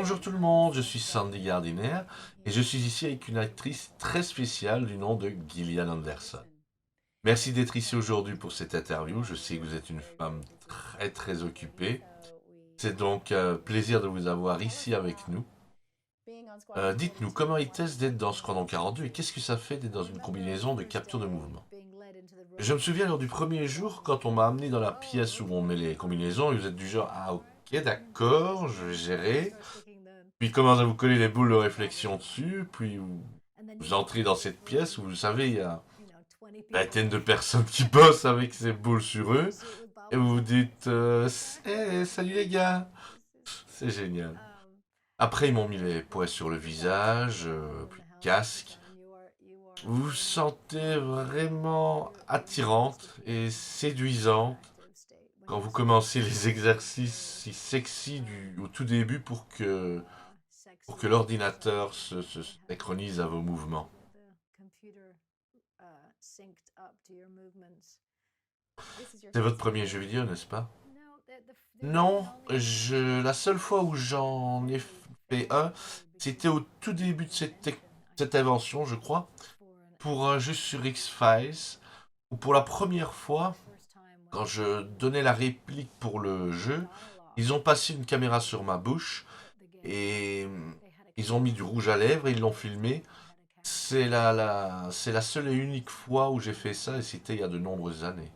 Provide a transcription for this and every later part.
Bonjour tout le monde, je suis Sandy Gardiner et je suis ici avec une actrice très spéciale du nom de Gillian Anderson. Merci d'être ici aujourd'hui pour cette interview. Je sais que vous êtes une femme très occupée. C'est donc un plaisir de vous avoir ici avec nous. Dites-nous, comment était-ce d'être dans Squadron 42 et qu'est-ce que ça fait d'être dans une combinaison de capture de mouvement? Je me souviens lors du premier jour, quand on m'a amené dans la pièce où on met les combinaisons, et vous êtes du genre, ah ok, d'accord, je vais gérer. Puis il commence à vous coller les boules de réflexion dessus, puis vous entrez dans cette pièce où vous savez, il y a une vingtaine de personnes qui bossent avec ces boules sur eux, et vous vous dites, salut les gars, c'est génial. Après, ils m'ont mis les poids sur le visage, puis le casque. Vous vous sentez vraiment attirante et séduisante quand vous commencez les exercices si sexy au tout début pour que l'ordinateur se synchronise à vos mouvements. C'est votre premier jeu vidéo, n'est-ce pas? Non, la seule fois où j'en ai fait un, c'était au tout début de cette invention, je crois, pour un jeu sur X-Files, où pour la première fois, quand je donnais la réplique pour le jeu, ils ont passé une caméra sur ma bouche et ils ont mis du rouge à lèvres et ils l'ont filmé. C'est la seule et unique fois où j'ai fait ça et c'était il y a de nombreuses années.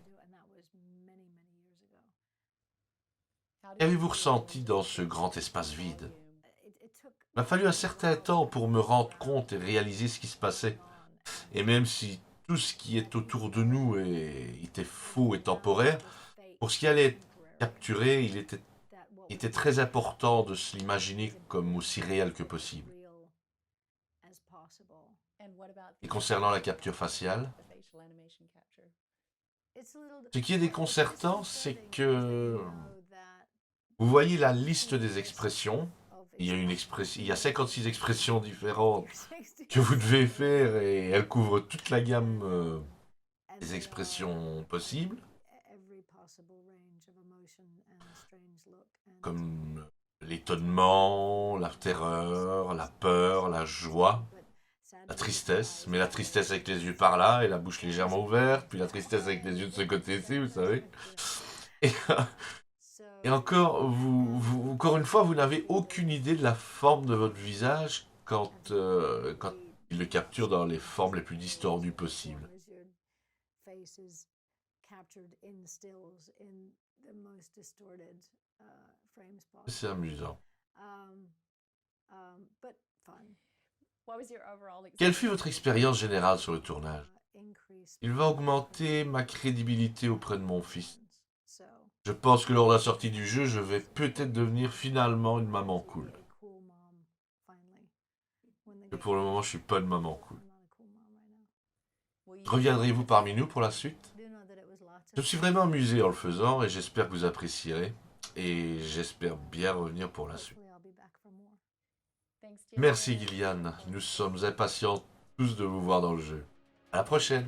Qu'avez-vous ressenti dans ce grand espace vide? Il m'a fallu un certain temps pour me rendre compte et réaliser ce qui se passait. Et même si tout ce qui est autour de nous était faux et temporaire, pour ce qui allait être capturé, il était très important de se l'imaginer comme aussi réel que possible. Et concernant la capture faciale, ce qui est déconcertant, c'est que vous voyez la liste des expressions. Il y a 56 expressions différentes que vous devez faire et elles couvrent toute la gamme des expressions possibles, comme l'étonnement, la terreur, la peur, la joie, la tristesse, mais la tristesse avec les yeux par là et la bouche légèrement ouverte, puis la tristesse avec les yeux de ce côté-ci, vous savez. Et, et encore, encore une fois, vous n'avez aucune idée de la forme de votre visage quand il le capture dans les formes les plus distordues possibles. C'est amusant. Quelle fut votre expérience générale sur le tournage? Il va augmenter ma crédibilité auprès de mon fils. Je pense que lors de la sortie du jeu, je vais peut-être devenir finalement une maman cool. Mais pour le moment, je suis pas une maman cool. Reviendrez-vous parmi nous pour la suite? Je me suis vraiment amusé en le faisant et j'espère que vous apprécierez. Et j'espère bien revenir pour la suite. Merci Gillian, nous sommes impatients tous de vous voir dans le jeu. À la prochaine!